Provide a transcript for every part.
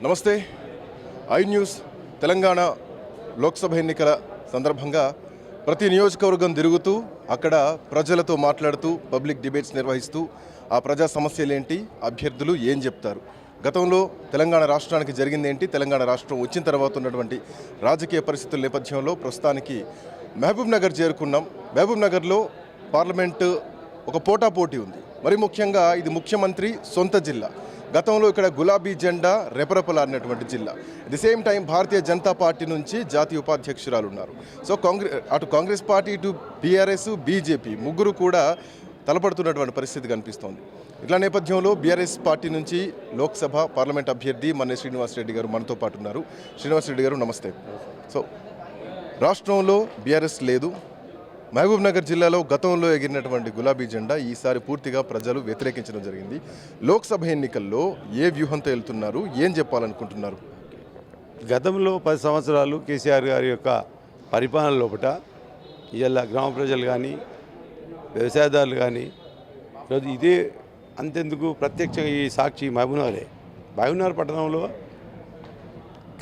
నమస్తే. I news Telangana Lok Sabha ఎన్నికల సందర్భంగా ప్రతి నియోజకవర్గం తిరుగుతూ అక్కడ ప్రజలతో మాట్లాడుతూ పబ్లిక్ డిబేట్స్ నిర్వహిస్తూ ఆ ప్రజా సమస్యలేంటి, అభ్యర్థులు ఏం చెప్తారు, గతంలో తెలంగాణ రాష్ట్రానికి జరిగిందేంటి, తెలంగాణ రాష్ట్రం వచ్చిన తర్వాత ఉన్నటువంటి రాజకీయ పరిస్థితుల నేపథ్యంలో ప్రస్తుతానికి మహబూబ్ నగర్ చేరుకున్నాం. మహబూబ్ నగర్లో పార్లమెంటు ఒక పోటాపోటీ ఉంది. మరి ముఖ్యంగా ఇది ముఖ్యమంత్రి సొంత జిల్లా. గతంలో ఇక్కడ గులాబీ జెండా రెపరెపలాడినటువంటి జిల్లా. At the same time Bharatiya Janata party నుంచి జాతీయ ఉపాధ్యక్షురాలు ఉన్నారు. సో అటు కాంగ్రెస్ పార్టీ, ఇటు బీఆర్ఎస్, బీజేపీ ముగ్గురు కూడా తలపడుతున్నటువంటి పరిస్థితి కనిపిస్తోంది. ఇట్లా నేపథ్యంలో బీఆర్ఎస్ పార్టీ నుంచి లోక్సభ పార్లమెంట్ అభ్యర్థి మన్నె శ్రీనివాసరెడ్డి గారు మనతో పాటు ఉన్నారు. శ్రీనివాసరెడ్డి గారు నమస్తే. సో రాష్ట్రంలో బీఆర్ఎస్ లేదు. మహబూబ్ నగర్ జిల్లాలో గతంలో ఎగిరినటువంటి గులాబీ జెండా ఈసారి పూర్తిగా ప్రజలు వ్యతిరేకించడం జరిగింది. లోక్సభ ఎన్నికల్లో ఏ వ్యూహంతో వెళ్తున్నారు, ఏం చెప్పాలనుకుంటున్నారు? గతంలో 10 సంవత్సరాలు కేసీఆర్ గారి యొక్క పరిపాలన లోపల ఇలా గ్రామ ప్రజలు కానీ వ్యవసాయదారులు కానీ ఈరోజు ఇదే అంతెందుకు ప్రత్యక్షంగా ఈ సాక్షి మహబూబ్నగర్ పట్టణంలో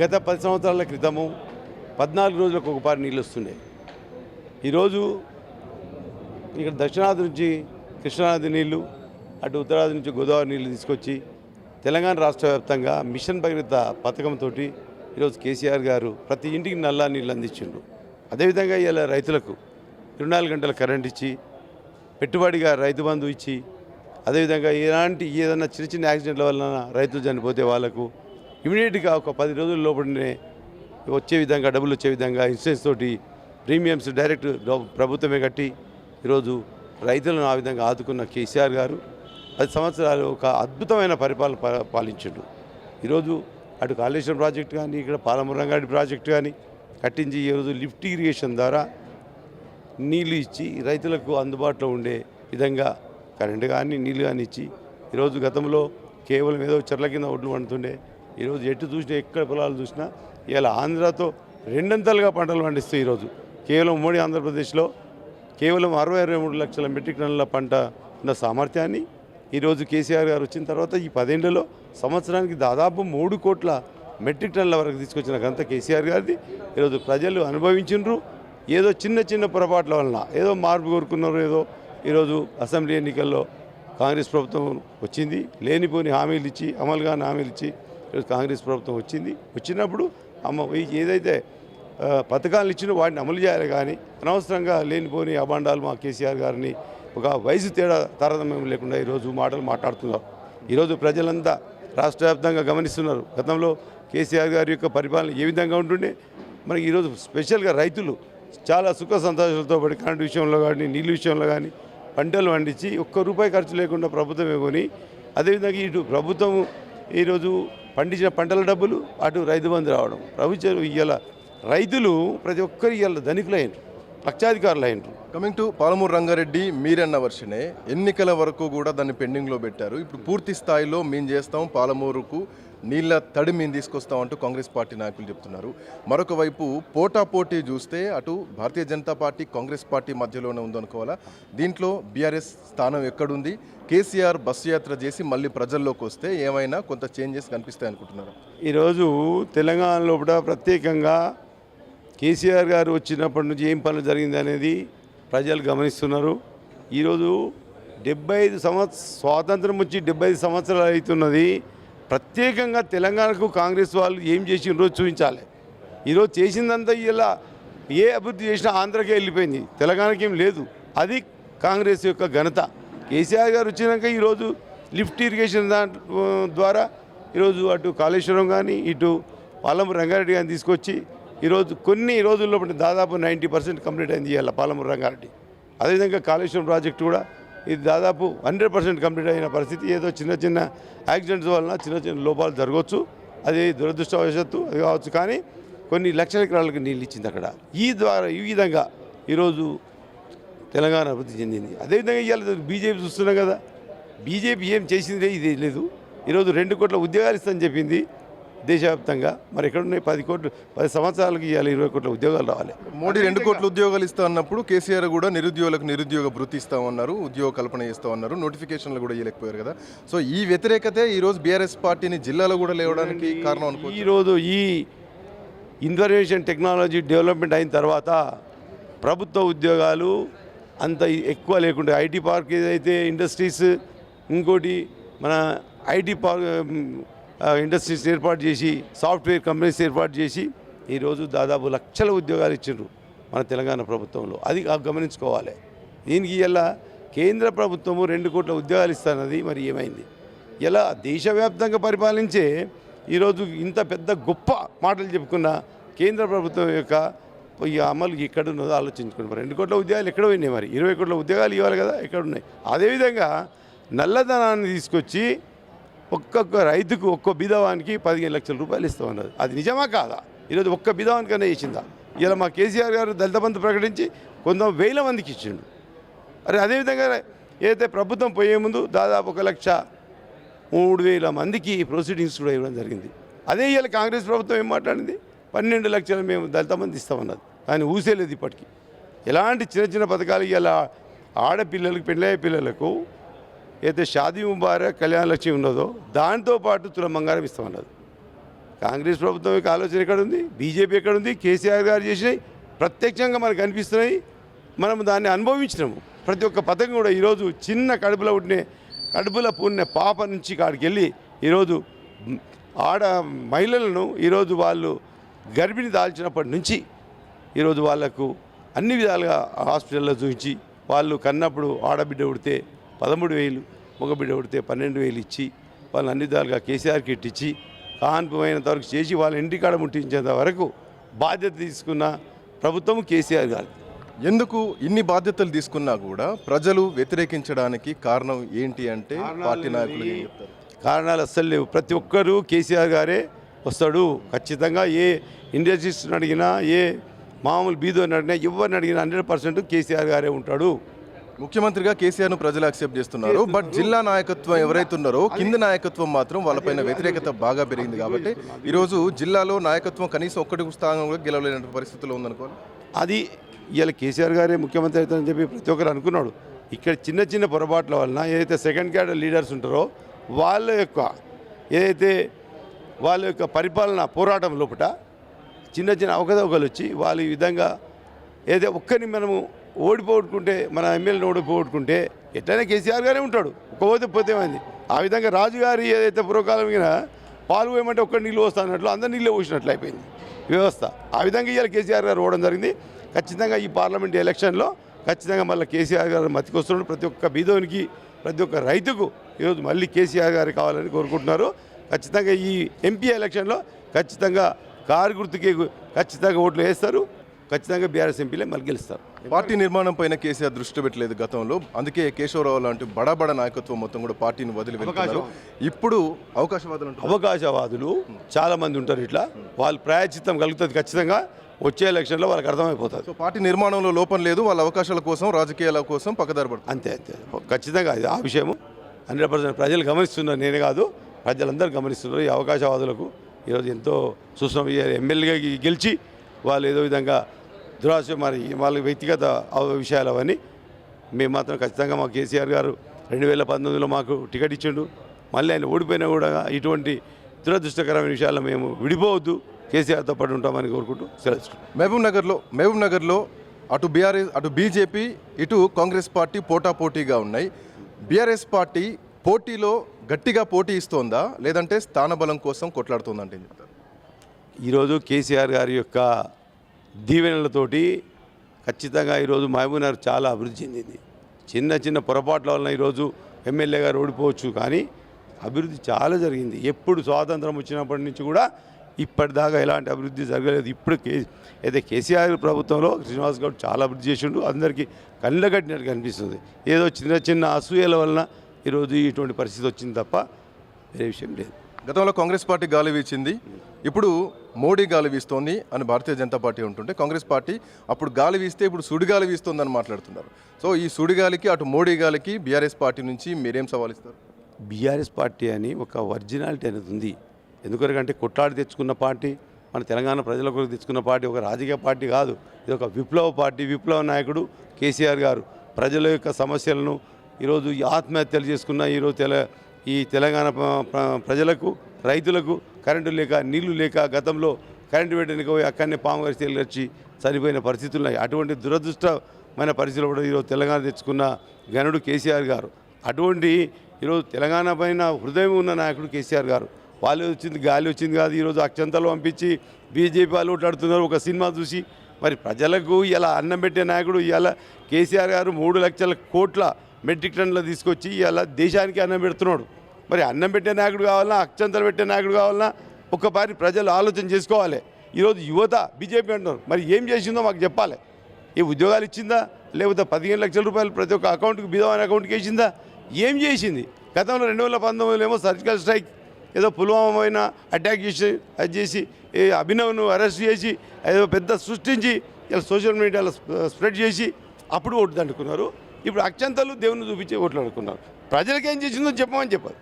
గత 10 సంవత్సరాల క్రితము 14 రోజులకు ఒకపారి నీళ్ళు వస్తుండే. ఈరోజు ఇక్కడ దక్షిణాది నుంచి కృష్ణానది నీళ్లు, అటు ఉత్తరాది నుంచి గోదావరి నీళ్లు తీసుకొచ్చి తెలంగాణ రాష్ట్ర వ్యాప్తంగా మిషన్ భగీరథ పథకంతో ఈరోజు కేసీఆర్ గారు ప్రతి ఇంటికి నల్లా నీళ్ళు అందించిండ్రు. అదేవిధంగా ఇలా రైతులకు 24 గంటల కరెంట్ ఇచ్చి, పెట్టుబడిగా రైతు బంధు ఇచ్చి, అదేవిధంగా ఏదైనా చిన్న చిన్న యాక్సిడెంట్ల వలన రైతులు చనిపోతే వాళ్లకు ఇమీడియట్గా ఒక 10 రోజుల లోపలనే వచ్చే విధంగా డబ్బులు వచ్చే విధంగా ఇన్సూరెన్స్ తోటి ప్రీమియమ్స్ డైరెక్ట్ ప్రభుత్వమే కట్టి ఈరోజు రైతులను ఆ విధంగా ఆదుకున్న కేసీఆర్ గారు 10 సంవత్సరాలు ఒక అద్భుతమైన పరిపాలన పాలించిండు. ఈరోజు అటు కాళేశ్వరం ప్రాజెక్టు కానీ, ఇక్కడ పాలమూరు రంగారెడ్డి ప్రాజెక్టు కానీ కట్టించి ఈరోజు లిఫ్ట్ ఇరిగేషన్ ద్వారా నీళ్లు ఇచ్చి రైతులకు అందుబాటులో ఉండే విధంగా కరెంటు కానీ నీళ్ళు కానీ ఇచ్చి ఈరోజు గతంలో కేవలం ఏదో చెర్ల కింద ఒడ్లు పండుతుండే, ఈరోజు ఎటు చూసినా ఎక్కడ పొలాలు చూసినా ఇలా ఆంధ్రాతో 2 పంటలు పండిస్తూ ఈరోజు కేవలం ఉమ్మడి ఆంధ్రప్రదేశ్లో కేవలం 63 లక్షల మెట్రిక్ టన్నుల పంట ఉన్న సామర్థ్యాన్ని ఈరోజు కేసీఆర్ గారు వచ్చిన తర్వాత ఈ 10 ఏళ్లలో సంవత్సరానికి దాదాపు 3 కోట్ల మెట్రిక్ టన్నుల వరకు తీసుకొచ్చిన ఘనత కేసీఆర్ గారిది. ఈరోజు ప్రజలు అనుభవించిండ్రు. ఏదో చిన్న చిన్న పొరపాట్ల వలన ఏదో మార్పు కోరుకున్నారు, ఏదో ఈరోజు అసెంబ్లీ ఎన్నికల్లో కాంగ్రెస్ ప్రభుత్వం వచ్చింది, లేనిపోని హామీలు ఇచ్చి అమలు కాని హామీలు ఇచ్చి ఈరోజు కాంగ్రెస్ ప్రభుత్వం వచ్చినప్పుడు ఏదైతే పథకాలు ఇచ్చినా వాటిని అమలు చేయాలి. కానీ అనవసరంగా లేనిపోని అబాండాలు మా కేసీఆర్ గారిని ఒక వయసు తేడా తారతమ్యం లేకుండా ఈరోజు మాటలు మాట్లాడుతున్నారు. ఈరోజు ప్రజలంతా రాష్ట్ర వ్యాప్తంగా గమనిస్తున్నారు. గతంలో కేసీఆర్ గారి యొక్క పరిపాలన ఏ విధంగా ఉంటుండే, మనకి ఈరోజు స్పెషల్గా రైతులు చాలా సుఖ సంతోషాలతో పాటు కరెంటు విషయంలో కానీ, నీళ్ళ విషయంలో కానీ పంటలు పండించి ₹1 ఖర్చు లేకుండా ప్రభుత్వమే కొని, అదేవిధంగా ఇటు ప్రభుత్వం ఈరోజు పండించిన పంటల డబ్బులు, అటు రైతు బంధు రావడం, ప్రభుత్వం ఇవాళ రైతులు ప్రతి ఒక్కరు ఇవాళ ధనికులైనరు, లక్షాధికారులు అయినరు. కమింగ్ టు పాలమూరు రంగారెడ్డి, మీరన్న వర్షనే ఎన్నికల వరకు కూడా దాన్ని పెండింగ్లో పెట్టారు. ఇప్పుడు పూర్తి స్థాయిలో మేము చేస్తాం, పాలమూరుకు నీళ్ళ తడి మేము తీసుకొస్తామంటూ కాంగ్రెస్ పార్టీ నాయకులు చెప్తున్నారు. మరొక వైపు పోటాపోటీ చూస్తే అటు భారతీయ జనతా పార్టీ, కాంగ్రెస్ పార్టీ మధ్యలోనే ఉందనుకోవాలా. దీంట్లో బీఆర్ఎస్ స్థానం ఎక్కడుంది? కేసీఆర్ బస్సు యాత్ర చేసి మళ్ళీ ప్రజల్లోకి వస్తే ఏమైనా కొంత చేంజెస్ కనిపిస్తాయి అనుకుంటున్నారు? ఈరోజు తెలంగాణ లోపల ప్రత్యేకంగా కేసీఆర్ గారు వచ్చినప్పటి నుంచి ఏం పనులు జరిగింది అనేది ప్రజలు గమనిస్తున్నారు. ఈరోజు 75 స్వాతంత్రం వచ్చి 75 సంవత్సరాలు అవుతున్నది. ప్రత్యేకంగా తెలంగాణకు కాంగ్రెస్ వాళ్ళు ఏం చేసిండ్రో చూపించాలి. ఈరోజు చేసిందంతా ఇలా ఏ అభివృద్ధి చేసినా ఆంధ్రకే వెళ్ళిపోయింది, తెలంగాణకి ఏం లేదు. అది కాంగ్రెస్ యొక్క ఘనత. కేసీఆర్ గారు వచ్చినాక ఈరోజు లిఫ్ట్ ఇరిగేషన్ ద్వారా ఈరోజు అటు కాళేశ్వరం కానీ, ఇటు పాలమూరు రంగారెడ్డి కానీ తీసుకొచ్చి ఈరోజు కొన్ని రోజుల్లో దాదాపు 90% కంప్లీట్ అయింది ఇవాళ పాలమూరు రంగారెడ్డి. అదేవిధంగా కాళేశ్వరం ప్రాజెక్టు కూడా ఇది దాదాపు 100% కంప్లీట్ అయిన పరిస్థితి. ఏదో చిన్న చిన్న యాక్సిడెంట్స్ వలన చిన్న చిన్న లోపాలు జరగవచ్చు, అది దురదృష్టవశాత్తు అది కావచ్చు. కానీ కొన్ని లక్షల ఎకరాలకు నీళ్ళు ఇచ్చింది అక్కడ. ఈ విధంగా ఈరోజు తెలంగాణ అభివృద్ధి చెందింది. అదేవిధంగా ఇవాళ బీజేపీ చూస్తున్నాం కదా, బీజేపీ ఏం చేసిందే ఇది లేదు. ఈరోజు 2 కోట్ల ఉద్యోగాలు ఇస్తామని చెప్పింది, దేశవ్యాప్తంగా. మరి ఎక్కడున్నాయి 10 సంవత్సరాలకి ఇవాళ 20 కోట్ల ఉద్యోగాలు రావాలి. మోడీ 2 కోట్ల ఉద్యోగాలు ఇస్తా అన్నప్పుడు కేసీఆర్ కూడా నిరుద్యోగులకు నిరుద్యోగ భృతి ఇస్తామన్నారు, ఉద్యోగ కల్పన చేస్తామన్నారు, నోటిఫికేషన్లు కూడా ఇవ్వలేకపోయారు కదా. సో ఈ వ్యతిరేకతే ఈరోజు బీఆర్ఎస్ పార్టీని జిల్లాలో కూడా లేవడానికి కారణం అనుకో. ఈరోజు ఈ ఇన్ఫర్మేషన్ టెక్నాలజీ డెవలప్మెంట్ అయిన తర్వాత ప్రభుత్వ ఉద్యోగాలు అంత ఎక్కువ లేకుండా ఐటీ పార్క్ ఏదైతే ఇండస్ట్రీస్, ఇంకోటి మన ఐటీ పార్క్ ఇండస్ట్రీస్ ఏర్పాటు చేసి సాఫ్ట్వేర్ కంపెనీస్ ఏర్పాటు చేసి ఈరోజు దాదాపు లక్షల ఉద్యోగాలు ఇచ్చిండ్రు మన తెలంగాణ ప్రభుత్వంలో. అది గమనించుకోవాలి. దీనికి ఇలా కేంద్ర ప్రభుత్వము 2 కోట్ల ఉద్యోగాలు ఇస్తున్నది. మరి ఏమైంది? ఇలా దేశవ్యాప్తంగా పరిపాలించే ఈరోజు ఇంత పెద్ద గొప్ప మాటలు చెప్పుకున్న కేంద్ర ప్రభుత్వం యొక్క ఈ అమలు ఎక్కడ ఉన్నదో ఆలోచించుకోండి. మరి 2 కోట్ల ఉద్యోగాలు ఎక్కడ పోయినాయి? మరి 20 కోట్ల ఉద్యోగాలు ఇవ్వాలి కదా, ఎక్కడ ఉన్నాయి? అదేవిధంగా నల్లధనాన్ని తీసుకొచ్చి ఒక్కొక్క రైతుకు ఒక్కో బిధవానికి 15 లక్షల రూపాయలు ఇస్తామన్నది. అది నిజమా కాదా? ఈరోజు ఒక్క బిధవానికన్నా ఇచ్చిందా? ఇలా మా కేసీఆర్ గారు దళిత బంధు ప్రకటించి 1,000 మందికి ఇచ్చిండు. అరే అదేవిధంగా ఏదైతే ప్రభుత్వం పోయే ముందు దాదాపు 1,03,000 మందికి ప్రొసీడింగ్స్ కూడా ఇవ్వడం జరిగింది. అదే ఇవాళ కాంగ్రెస్ ప్రభుత్వం ఏం మాట్లాడింది? 12 లక్షలు మేము దళిత మంది ఇస్తామన్నది. కానీ ఊసేలేదు ఇప్పటికీ. ఎలాంటి చిన్న చిన్న పథకాలు ఇవాళ ఆడపిల్లలకు, పెళ్ళయ్యే పిల్లలకు అయితే షాదీ ముబారక్ కళ్యాణ లక్ష్మి ఉన్నదో దాంతోపాటు తులం బంగారం ఇస్తామన్నది. కాంగ్రెస్ ప్రభుత్వం యొక్క ఆలోచన ఎక్కడుంది? బీజేపీ ఎక్కడుంది? కేసీఆర్ గారు చేసినాయి ప్రత్యక్షంగా మనకు కనిపిస్తున్నాయి. మనం దాన్ని అనుభవించినాము. ప్రతి ఒక్క పథకం కూడా ఈరోజు చిన్న కడుపులో పూడిన పాప నుంచి కాడికి వెళ్ళి ఈరోజు మహిళలను ఈరోజు వాళ్ళు గర్భిణి దాల్చినప్పటి నుంచి ఈరోజు వాళ్లకు అన్ని విధాలుగా హాస్పిటల్లో చూపించి వాళ్ళు కన్నప్పుడు ఆడబిడ్డ ఉడితే 13,000, మగబిడ్డ ఉడితే 12,000 ఇచ్చి వాళ్ళని అన్ని విధాలుగా కేసీఆర్ కిట్ ఇచ్చి కాన్పుమైనంత వరకు చేసి వాళ్ళ ఇంటికాడ ముట్టించేంత వరకు బాధ్యత తీసుకున్న ప్రభుత్వం కేసీఆర్ గారు. ఎందుకు ఇన్ని బాధ్యతలు తీసుకున్నా కూడా ప్రజలు వ్యతిరేకించడానికి కారణం ఏంటి అంటే పార్టీ నాయకులు ఏం చెప్తారు? కారణాలు అస్సలు లేవు. ప్రతి ఒక్కరూ కేసీఆర్ గారే వస్తాడు. ఖచ్చితంగా ఏ ఇండస్ట్రీస్ని అడిగినా, ఏ మామూలు బీదోని అడిగినా, ఎవరిని అడిగినా 100% కేసీఆర్ గారే ఉంటాడు. ముఖ్యమంత్రిగా కేసీఆర్ను ప్రజలు యాక్సెప్ట్ చేస్తున్నారు. బట్ జిల్లా నాయకత్వం ఎవరైతే ఉన్నారో కింది నాయకత్వం మాత్రం వాళ్ళపైన వ్యతిరేకత బాగా పెరిగింది. కాబట్టి ఈరోజు జిల్లాలో నాయకత్వం కనీసం ఒక్కటి స్థానంలో గెలవలేని పరిస్థితిలో ఉందనుకోవాలి. అది ఇవాళ కేసీఆర్ గారే ముఖ్యమంత్రి అవుతారని చెప్పి ప్రతి ఒక్కరు అనుకున్నాడు. ఇక్కడ చిన్న చిన్న పొరపాట్ల వలన ఏదైతే సెకండ్ క్యాడర్ లీడర్స్ ఉంటారో వాళ్ళ యొక్క పరిపాలన పోరాటం లోపల చిన్న చిన్న అవకతవకలు వచ్చి వాళ్ళు ఈ విధంగా ఏదైతే ఒక్కరిని మనము ఓడిపోగొట్టుకుంటే, మన ఎమ్మెల్యేని ఓడిపోగొట్టుకుంటే ఎట్లయినా కేసీఆర్ గారే ఉంటాడు. ఒక్కపోతే పోతేమైంది. ఆ విధంగా రాజుగారి ఏదైతే పూర్వకాలం మీద పాలు పోయమంటే ఒక్క నీళ్ళు వస్తానట్లు అందరు నీళ్ళే పోసినట్లు అయిపోయింది వ్యవస్థ. ఆ విధంగా ఇవాళ కేసీఆర్ గారు ఓడడం జరిగింది. ఖచ్చితంగా ఈ పార్లమెంట్ ఎలక్షన్లో ఖచ్చితంగా మళ్ళీ కేసీఆర్ గారు మతికొస్తున్నాడు. ప్రతి ఒక్క బీదోనికి, ప్రతి ఒక్క రైతుకు ఈరోజు మళ్ళీ కేసీఆర్ గారు కావాలని కోరుకుంటున్నారు. ఖచ్చితంగా ఈ ఎంపీ ఎలక్షన్లో ఖచ్చితంగా కారు గుర్తుకే ఖచ్చితంగా ఓట్లు వేస్తారు. ఖచ్చితంగా బీఆర్ఎస్ ఎంపీలే మళ్ళీ గెలుస్తారు. పార్టీ నిర్మాణం పైన కేసీఆర్ దృష్టి పెట్టలేదు గతంలో. అందుకే కేశవరావు లాంటి బడా నాయకత్వం మొత్తం కూడా పార్టీని వదిలి వెళ్తున్నారు. ఇప్పుడు అవకాశవాదులు చాలా మంది ఉంటారు. ఇట్లా వాళ్ళు ప్రాయచిత్తం కలుగుతుంది. ఖచ్చితంగా వచ్చే ఎలక్షన్లో వాళ్ళకి అర్థమైపోతుంది. సో పార్టీ నిర్మాణంలో లోపం లేదు, వాళ్ళ అవకాశాల కోసం, రాజకీయాల కోసం పక్కదారి పడుతుంది. అంతే ఖచ్చితంగా అది ఆ విషయము 100% ప్రజలు గమనిస్తున్నారు. నేనే కాదు, ప్రజలందరూ గమనిస్తున్నారు. ఈ అవకాశవాదులకు ఈరోజు ఎంతో చూస్తున్నాం. ఎమ్మెల్యేగా గెలిచి వాళ్ళు ఏదో విధంగా దురాశ, మరి వాళ్ళ వ్యక్తిగత విషయాలు అవన్నీ. మేము మాత్రం ఖచ్చితంగా మా కేసీఆర్ గారు 2019లో మాకు టికెట్ ఇచ్చిండు. మళ్ళీ ఆయన ఓడిపోయినా కూడా ఇటువంటి దురదృష్టకరమైన విషయాల్లో మేము విడిపోవద్దు, కేసీఆర్తో పాటు ఉంటామని కోరుకుంటూ సెలవు. మహబూబ్ నగర్లో అటు బీఆర్ఎస్, అటు బీజేపీ, ఇటు కాంగ్రెస్ పార్టీ పోటాపోటీగా ఉన్నాయి. బీఆర్ఎస్ పార్టీ పోటీలో గట్టిగా పోటీ ఇస్తోందా, లేదంటే స్థానబలం కోసం కొట్లాడుతోందంటే ఏం చెప్తారు? ఈరోజు కేసీఆర్ గారి యొక్క దీవెనలతోటి ఖచ్చితంగా ఈరోజు మహబూబ్నగర్ చాలా అభివృద్ధి చెందింది. చిన్న చిన్న పొరపాట్ల వలన ఈరోజు ఎమ్మెల్యే గారు ఓడిపోవచ్చు, కానీ అభివృద్ధి చాలా జరిగింది. ఎప్పుడు స్వాతంత్రం వచ్చినప్పటి నుంచి కూడా ఇప్పటిదాకా ఎలాంటి అభివృద్ధి జరగలేదు. ఇప్పుడు అయితే కేసీఆర్ ప్రభుత్వంలో శ్రీనివాస్ గౌడ్ చాలా అభివృద్ధి చేసిండు. అందరికీ కళ్ళగట్టినట్టు కనిపిస్తుంది. ఏదో చిన్న చిన్న అసూయల వలన ఈరోజు ఇటువంటి పరిస్థితి వచ్చింది తప్ప వేరే విషయం లేదు. గతంలో కాంగ్రెస్ పార్టీ గాలి వీచింది, ఇప్పుడు మోడీ గాలి వీస్తోంది అని భారతీయ జనతా పార్టీ ఉంటుంటే, కాంగ్రెస్ పార్టీ అప్పుడు గాలి వీస్తే ఇప్పుడు సుడిగాలి వీస్తోందని మాట్లాడుతున్నారు. సో ఈ సుడిగాలికి, అటు మోడీ గాలికి బీఆర్ఎస్ పార్టీ నుంచి మీరేం సవాల్ ఇస్తారు? బీఆర్ఎస్ పార్టీ అని ఒక ఒరిజినాలిటీ అనేది ఉంది. ఎందుకంటే కొట్లాడి తెచ్చుకున్న పార్టీ, మన తెలంగాణ ప్రజల కొరకు తెచ్చుకున్న పార్టీ ఒక రాజకీయ పార్టీ కాదు. ఇది ఒక విప్లవ పార్టీ, విప్లవ నాయకుడు కేసీఆర్ గారు ప్రజల యొక్క సమస్యలను ఈరోజు ఈ ఆత్మహత్యలు చేసుకున్న ఈ తెలంగాణ ప్రజలకు, రైతులకు కరెంటు లేక, నీళ్లు లేక, గతంలో కరెంటు పెట్టడానికి పోయి అక్కడనే పాము గారి వచ్చి చనిపోయిన పరిస్థితులు ఉన్నాయి. అటువంటి దురదృష్టమైన పరిస్థితులు కూడా ఈరోజు తెలంగాణ తెచ్చుకున్న గనుడు కేసీఆర్ గారు. అటువంటి ఈరోజు తెలంగాణ పైన హృదయం ఉన్న నాయకుడు కేసీఆర్ గారు. వాళ్ళు వచ్చింది గాలి వచ్చింది కాదు. ఈరోజు అక్షంతలు పంపించి బీజేపీ వాళ్ళు ఓట్లాడుతున్నారు ఒక సినిమా చూసి. మరి ప్రజలకు ఇలా అన్నం పెట్టే నాయకుడు ఇలా కేసీఆర్ గారు 3 లక్షల కోట్ల మెట్రిక్ టన్నులు తీసుకొచ్చి ఇలా దేశానికి అన్నం పెడుతున్నాడు. మరి అన్నం పెట్టే నాయకుడు కావాలన్నా, అక్షంతలు పెట్టే నాయకుడు కావాలన్నా ఒక్కసారి ప్రజలు ఆలోచన చేసుకోవాలి. ఈరోజు యువత బీజేపీ అంటున్నారు, మరి ఏం చేసిందో మాకు చెప్పాలి. ఏ ఉద్యోగాలు ఇచ్చిందా, లేకపోతే 15 లక్షల రూపాయలు ప్రతి ఒక్క అకౌంట్కి, బీదవాని అకౌంట్కి వేసిందా? ఏం చేసింది? గతంలో 2019 ఏమో సర్జికల్ స్ట్రైక్, ఏదో పుల్వామా అయినా అటాక్ చేసి అభినవ్ను అరెస్ట్ చేసి ఏదో పెద్ద సృష్టించి ఇలా సోషల్ మీడియాలో స్ప్రెడ్ చేసి అప్పుడు ఓటు దండుకున్నారు. ఇప్పుడు అక్షంతలు దేవుని చూపించి ఓట్లు అడుకున్నారు. ప్రజలకు ఏం చేసిందో చెప్పమని చెప్పారు.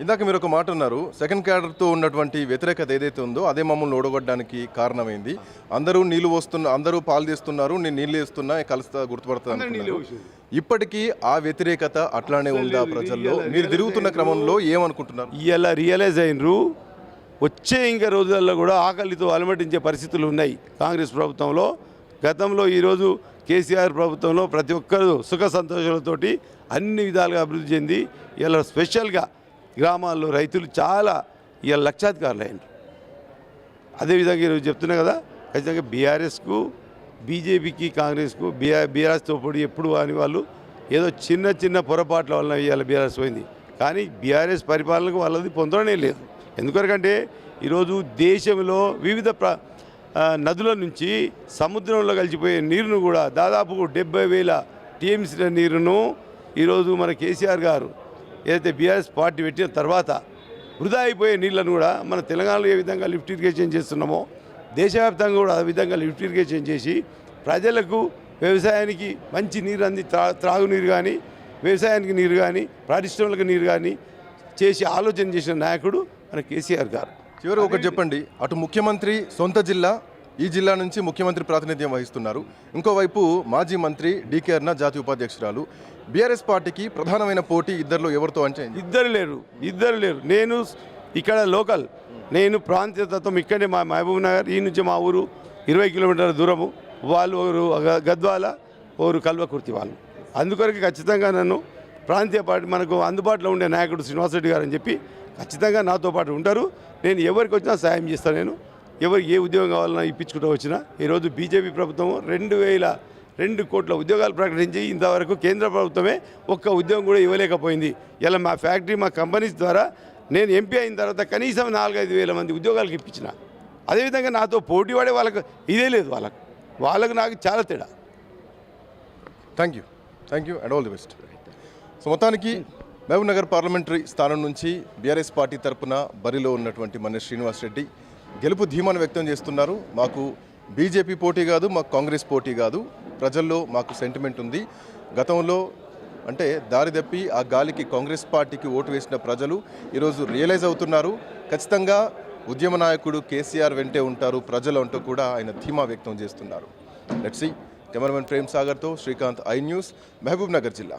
ఇందాక మీరు ఒక మాట అన్నారు, సెకండ్ క్యాడర్తో ఉన్నటువంటి వ్యతిరేకత ఏదైతే ఉందో అదే మమ్మల్ని ఓడగొట్టడానికి కారణమైంది. అందరూ నీళ్లు అందరూ పాలు తీస్తున్నారు, నేను నీళ్ళు వేస్తున్నా కలుస్తా గుర్తుపడతాను. ఇప్పటికీ ఆ వ్యతిరేకత అట్లానే ఉందా ప్రజల్లో? మీరు తిరుగుతున్న క్రమంలో ఏమనుకుంటున్నారు? ఇలా రియలైజ్ అయినరు. వచ్చే ఇంకా రోజుల్లో కూడా ఆకలితో అలమటించే పరిస్థితులు ఉన్నాయి కాంగ్రెస్ ప్రభుత్వంలో. గతంలో ఈరోజు కేసీఆర్ ప్రభుత్వంలో ప్రతి ఒక్కరు సుఖ సంతోషాలతోటి అన్ని విధాలుగా అభివృద్ధి చెంది ఇలా స్పెషల్గా గ్రామాల్లో రైతులు చాలా ఇలా లక్షాధికారులు అయినారు. అదేవిధంగా ఈరోజు చెప్తున్నా కదా, ఖచ్చితంగా బీఆర్ఎస్కు, బీజేపీకి, కాంగ్రెస్కు బీఆర్ఎస్తో పొడి ఎప్పుడు అని వాళ్ళు ఏదో చిన్న పొరపాట్ల వలన ఇవాళ బీఆర్ఎస్ పోయింది. కానీ బీఆర్ఎస్ పరిపాలనకు వాళ్ళది పొందడమే లేదు. ఎందుకంటే ఈరోజు దేశంలో వివిధ నదుల నుంచి సముద్రంలో కలిసిపోయే నీరును కూడా దాదాపు 70,000 టీఎంసీల నీరును ఈరోజు మన కేసీఆర్ గారు ఏదైతే బీఆర్ఎస్ పార్టీ పెట్టిన తర్వాత వృధా అయిపోయే నీళ్లను కూడా మన తెలంగాణలో ఏ విధంగా లిఫ్ట్ ఇరిగేషన్ చేస్తున్నామో దేశవ్యాప్తంగా కూడా ఆ విధంగా లిఫ్ట్ ఇరిగేషన్ చేసి ప్రజలకు, వ్యవసాయానికి మంచి నీరు త్రాగునీరు కానీ, వ్యవసాయానికి నీరు కానీ, పరిశ్రమలకు నీరు కానీ చేసి ఆలోచన చేసిన నాయకుడు మన కేసీఆర్ గారు. చివరి ఒకటి చెప్పండి, అటు ముఖ్యమంత్రి సొంత జిల్లా, ఈ జిల్లా నుంచి ముఖ్యమంత్రి ప్రాతినిధ్యం వహిస్తున్నారు. ఇంకోవైపు మాజీ మంత్రి డీకే అరుణ జాతీయ ఉపాధ్యక్షురాలు. బీఆర్ఎస్ పార్టీకి ప్రధానమైన పోటీ ఇద్దరిలో ఎవరితో అంటే? ఇద్దరు లేరు. నేను ఇక్కడ లోకల్, నేను ప్రాంతీయతత్వం ఇక్కడే మా మహబూబ్ నగర్, ఈ నుంచి మా ఊరు 20 కిలోమీటర్ల దూరము. వాళ్ళు ఒకరు గద్వాల, ఒకరు కల్వకుర్తి వాళ్ళు. అందుకొరకు ఖచ్చితంగా నన్ను ప్రాంతీయ పార్టీ మనకు అందుబాటులో ఉండే నాయకుడు శ్రీనివాసరెడ్డి గారు అని చెప్పి ఖచ్చితంగా నాతో పాటు ఉంటారు. నేను ఎవరికి వచ్చినా సాయం చేస్తాను. నేను ఎవరికి ఏ ఉద్యోగం కావాలన్నా ఇప్పించుకుంటూ వచ్చినా. ఈరోజు బీజేపీ ప్రభుత్వం 2,002 కోట్ల ఉద్యోగాలు ప్రకటించి ఇంతవరకు కేంద్ర ప్రభుత్వమే ఒక్క ఉద్యోగం కూడా ఇవ్వలేకపోయింది. ఇలా మా ఫ్యాక్టరీ, మా కంపెనీస్ ద్వారా నేను ఎంపీ అయిన తర్వాత కనీసం 4-5 వేల మంది ఉద్యోగాలకు ఇప్పించిన. అదేవిధంగా నాతో పోటీ పడే వాళ్ళకు ఇదే లేదు. వాళ్ళకు నాకు చాలా తేడా. Thank you and all the best. So మొత్తానికి మహబూబ్ నగర్ పార్లమెంటరీ స్థానం నుంచి బీఆర్ఎస్ పార్టీ తరపున బరిలో ఉన్నటువంటి మన శ్రీనివాసరెడ్డి గెలుపు ధీమాను వ్యక్తం చేస్తున్నారు. మాకు బీజేపీ పోటీ కాదు, మాకు కాంగ్రెస్ పోటీ కాదు, ప్రజల్లో మాకు సెంటిమెంట్ ఉంది. గతంలో అంటే దారి తప్పి ఆ గాలికి కాంగ్రెస్ పార్టీకి ఓటు వేసిన ప్రజలు ఈరోజు రియలైజ్ అవుతున్నారు. ఖచ్చితంగా ఉద్యమ నాయకుడు కేసీఆర్ వెంటే ఉంటారు ప్రజలు అంటూ కూడా ఆయన ధీమా వ్యక్తం చేస్తున్నారు. Let's see. కెమెరామెన్ ప్రేమ్ సాగర్తో Srikanth, I News, Mahabubnagar జిల్లా.